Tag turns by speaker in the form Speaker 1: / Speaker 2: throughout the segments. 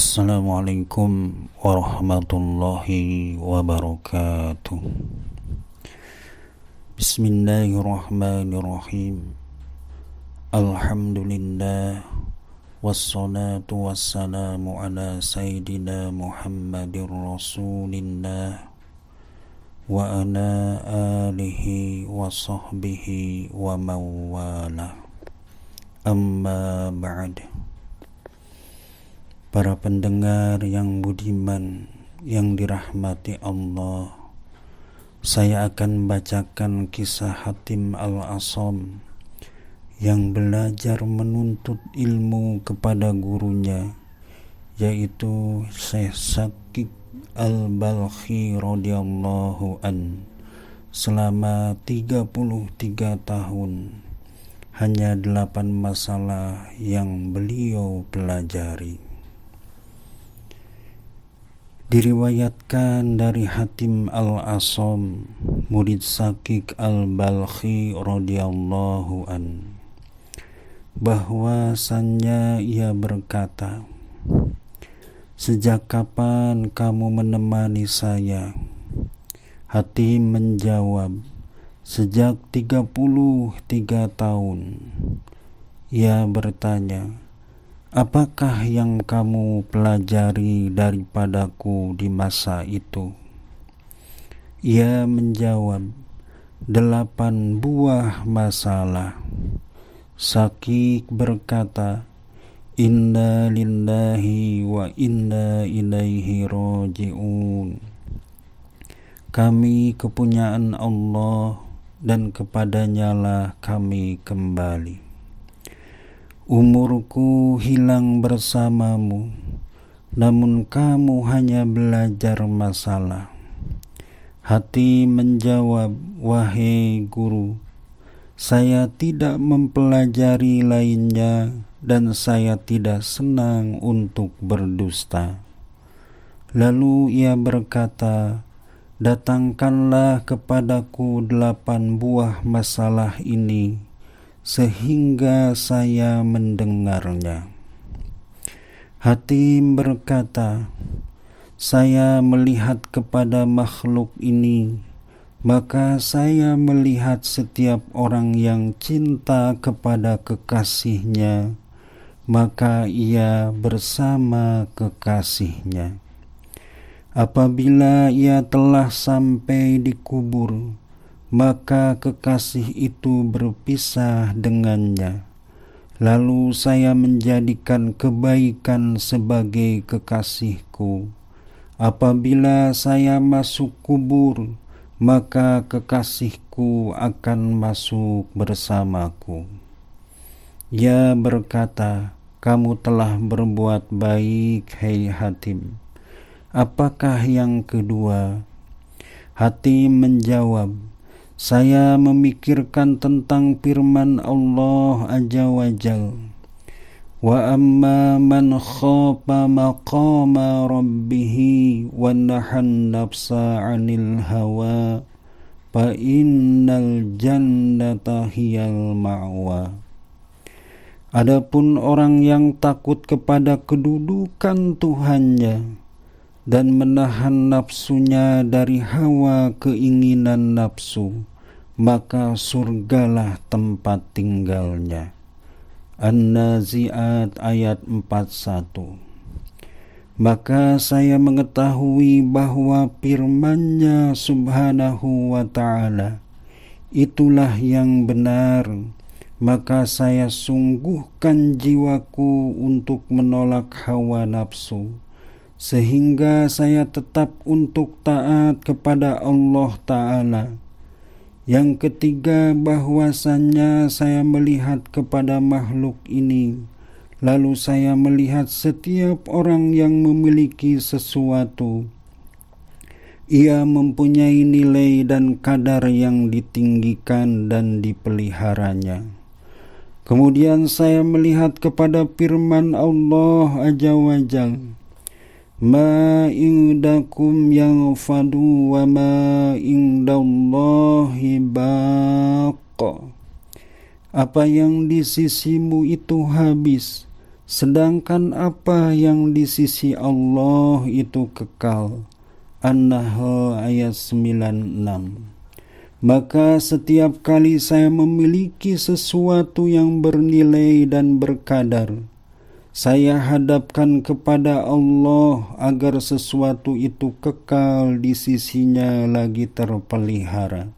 Speaker 1: Assalamualaikum warahmatullahi wabarakatuh. Bismillahirrahmanirrahim. Alhamdulillah. Wassalatu wassalamu ala sayyidina Muhammadir Rasulillah wa ala alihi wa sahbihi wa mawala. Amma ba'd. Para pendengar yang budiman, yang dirahmati Allah, saya akan bacakan kisah Hatim Al-Asham yang belajar menuntut ilmu kepada gurunya, yaitu Syekh Shakik Al-Balkhi radhiyallahu an, selama 33 tahun. Hanya 8 masalah yang beliau pelajari. Diriwayatkan dari Hatim Al-Asham, murid Shakik Al-Balkhi radhiyallahu an, bahwasannya ia berkata, "Sejak kapan kamu menemani saya?" Hatim menjawab, "Sejak 33 tahun." Ia bertanya, "Apakah yang kamu pelajari daripadaku di masa itu?" Ia menjawab, 8 buah masalah. Shakik berkata, "Inna lillahi wa inna ilaihi raji'un." Kami kepunyaan Allah dan kepadanyalah kami kembali. Umurku hilang bersamamu, namun kamu hanya belajar masalah. Hati menjawab, "Wahai guru, saya tidak mempelajari lainnya dan saya tidak senang untuk berdusta." Lalu ia berkata, "Datangkanlah kepadaku 8 buah masalah ini, sehingga saya mendengarnya." Hatim berkata, "Saya melihat kepada makhluk ini, maka saya melihat setiap orang yang cinta kepada kekasihnya, maka ia bersama kekasihnya. Apabila ia telah sampai di kubur, maka kekasih itu berpisah dengannya. Lalu saya menjadikan kebaikan sebagai kekasihku. Apabila saya masuk kubur, maka kekasihku akan masuk bersamaku." Ia berkata, "Kamu telah berbuat baik, hai Hatim. Apakah yang kedua?" Hatim menjawab, "Saya memikirkan tentang firman Allah Azza wa Jal, wa amma man khafa maqama rabbih wa nahan nafsa 'anil hawa fa innal jannata hiyal ma'wa." Adapun orang yang takut kepada kedudukan Tuhannya dan menahan nafsunya dari hawa keinginan nafsu, maka surgalah tempat tinggalnya. An-Nazi'at ayat 41. Maka saya mengetahui bahwa firman-Nya subhanahu wa ta'ala itulah yang benar, maka saya sungguhkan jiwaku untuk menolak hawa nafsu, sehingga saya tetap untuk taat kepada Allah Ta'ala. Yang ketiga, bahwasannya saya melihat kepada makhluk ini, lalu saya melihat setiap orang yang memiliki sesuatu, ia mempunyai nilai dan kadar yang ditinggikan dan dipeliharanya. Kemudian saya melihat kepada firman Allah Azza wa Jalla, "Ma indakum yanfadu wa ma indallahi baq." Apa yang di sisimu itu habis, sedangkan apa yang di sisi Allah itu kekal. An-Nahl ayat 96. Maka setiap kali saya memiliki sesuatu yang bernilai dan berkadar, saya hadapkan kepada Allah agar sesuatu itu kekal di sisinya lagi terpelihara.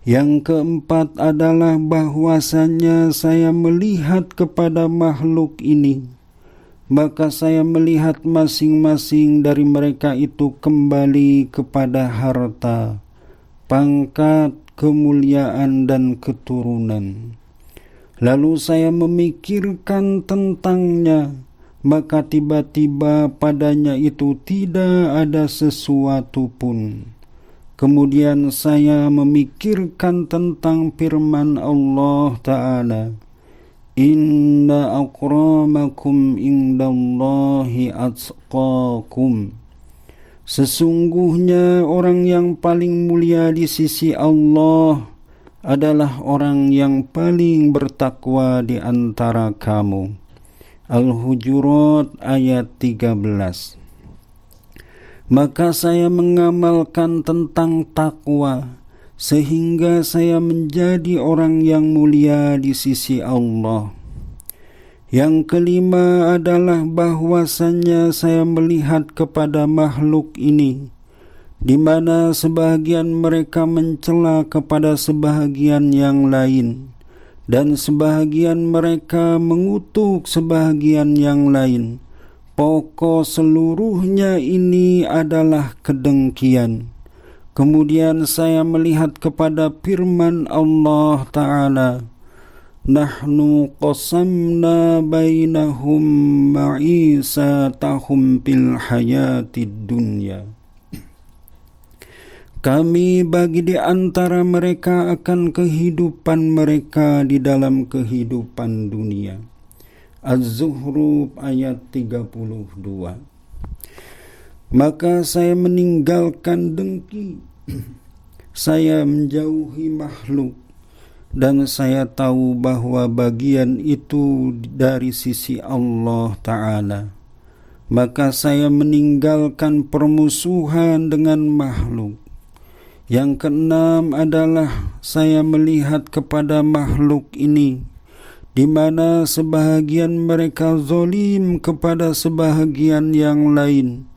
Speaker 1: Yang keempat adalah bahwasannya saya melihat kepada makhluk ini, maka saya melihat masing-masing dari mereka itu kembali kepada harta, pangkat, kemuliaan, dan keturunan. Lalu saya memikirkan tentangnya, maka tiba-tiba padanya itu tidak ada sesuatu pun. Kemudian saya memikirkan tentang firman Allah Ta'ala, Inna akramakum indallahi atqakum. Sesungguhnya orang yang paling mulia di sisi Allah adalah orang yang paling bertakwa di antara kamu. Al-Hujurat ayat 13. Maka saya mengamalkan tentang takwa sehingga saya menjadi orang yang mulia di sisi Allah. Yang kelima adalah bahwasannya saya melihat kepada makhluk ini, di mana sebahagian mereka mencela kepada sebahagian yang lain, dan sebahagian mereka mengutuk sebahagian yang lain. Pokok seluruhnya ini adalah kedengkian. Kemudian saya melihat kepada firman Allah Ta'ala, Nahnu qasamna bainahum ma'isatahum fil hayatid dunya. Kami bagi di antara mereka akan kehidupan mereka di dalam kehidupan dunia. Az-Zukhruf ayat 32. Maka saya meninggalkan dengki, saya menjauhi makhluk, dan saya tahu bahwa bagian itu dari sisi Allah Ta'ala. Maka saya meninggalkan permusuhan dengan makhluk. Yang keenam adalah saya melihat kepada makhluk ini, di mana sebahagian mereka zalim kepada sebahagian yang lain,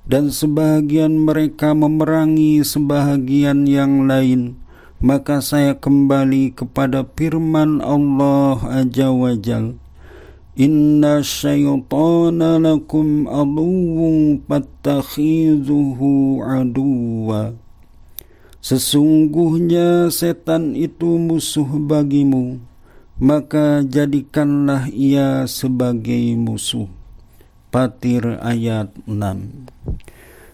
Speaker 1: dan sebahagian mereka memerangi sebahagian yang lain. Maka saya kembali kepada firman Allah Azza wa Jal, Inna syaitana lakum aduwwun fattakhidhuhu aduwwa. Sesungguhnya setan itu musuh bagimu, maka jadikanlah ia sebagai musuh. Fatir ayat 6.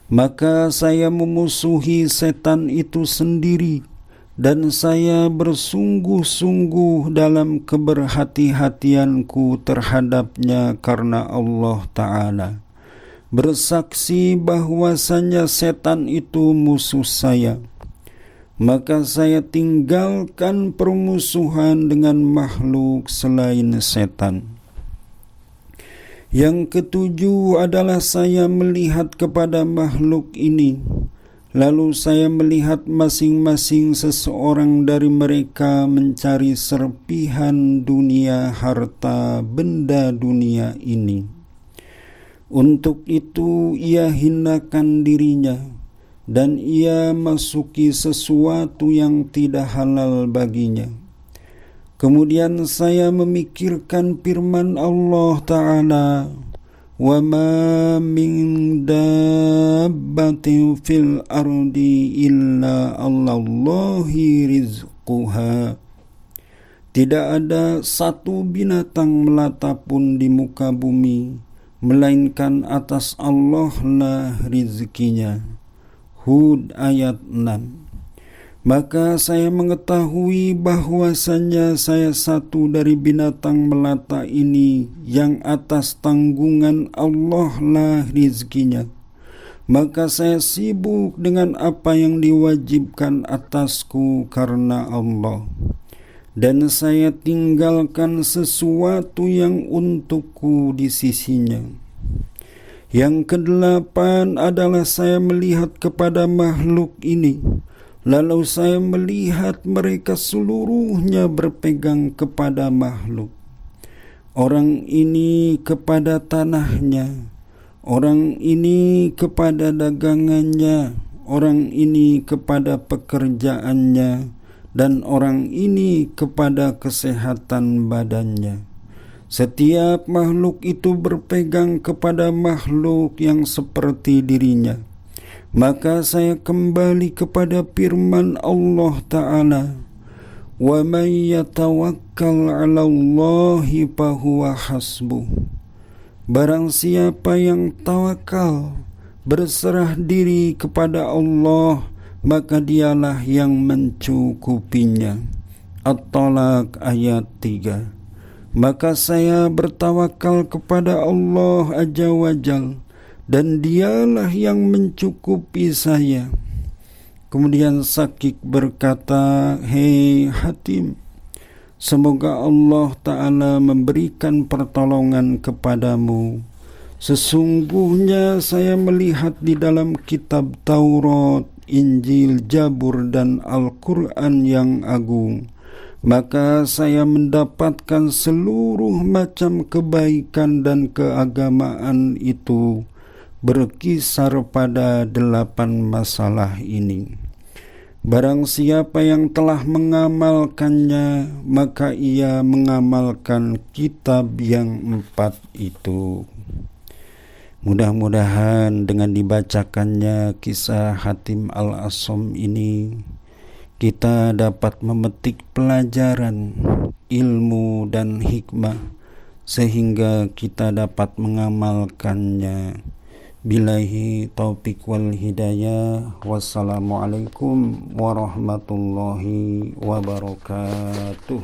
Speaker 1: Maka saya memusuhi setan itu sendiri, dan saya bersungguh-sungguh dalam keberhati-hatianku terhadapnya karena Allah Ta'ala bersaksi bahwasanya setan itu musuh saya. Maka saya tinggalkan permusuhan dengan makhluk selain setan. Yang ketujuh adalah saya melihat kepada makhluk ini, lalu saya melihat masing-masing seseorang dari mereka mencari serpihan dunia, harta, benda dunia ini. Untuk itu ia hinakan dirinya, dan ia masuki sesuatu yang tidak halal baginya. Kemudian saya memikirkan firman Allah Ta'ala, wa ma min dabbatin fil ardi illa Allahi rizquha. Tidak ada satu binatang melata pun di muka bumi, melainkan atas Allah lah rizkinya. Hud ayat 6. Maka saya mengetahui bahwasannya saya satu dari binatang melata ini yang atas tanggungan Allah lah rizkinya. Maka saya sibuk dengan apa yang diwajibkan atasku karena Allah. dan saya tinggalkan sesuatu yang untukku di sisinya. Yang kedelapan adalah saya melihat kepada makhluk ini, lalu saya melihat mereka seluruhnya berpegang kepada makhluk. Orang ini kepada tanahnya, orang ini kepada dagangannya, orang ini kepada pekerjaannya, dan orang ini kepada kesehatan badannya. Setiap makhluk itu berpegang kepada makhluk yang seperti dirinya. Maka saya kembali kepada firman Allah Ta'ala, "Wa man yatawakkal 'ala Allahi fahuwa hasbuh." Barang siapa yang tawakal, berserah diri kepada Allah, maka dialah yang mencukupinya. At-Talaq ayat 3. Maka saya bertawakal kepada Allah Azza wa Jal, dan dialah yang mencukupi saya. Kemudian Sakik berkata, "Hei Hatim, semoga Allah Ta'ala memberikan pertolongan kepadamu. Sesungguhnya saya melihat di dalam kitab Taurat, Injil, Zabur, dan Al-Quran yang agung. Maka saya mendapatkan seluruh macam kebaikan dan keagamaan itu berkisar pada 8 masalah ini. Barang siapa yang telah mengamalkannya, maka ia mengamalkan kitab yang 4 itu." Mudah-mudahan dengan dibacakannya kisah Hatim Al-Asam ini, kita dapat memetik pelajaran, ilmu, dan hikmah, sehingga kita dapat mengamalkannya. Billahi taufiq wal hidayah. Wassalamualaikum warahmatullahi wabarakatuh.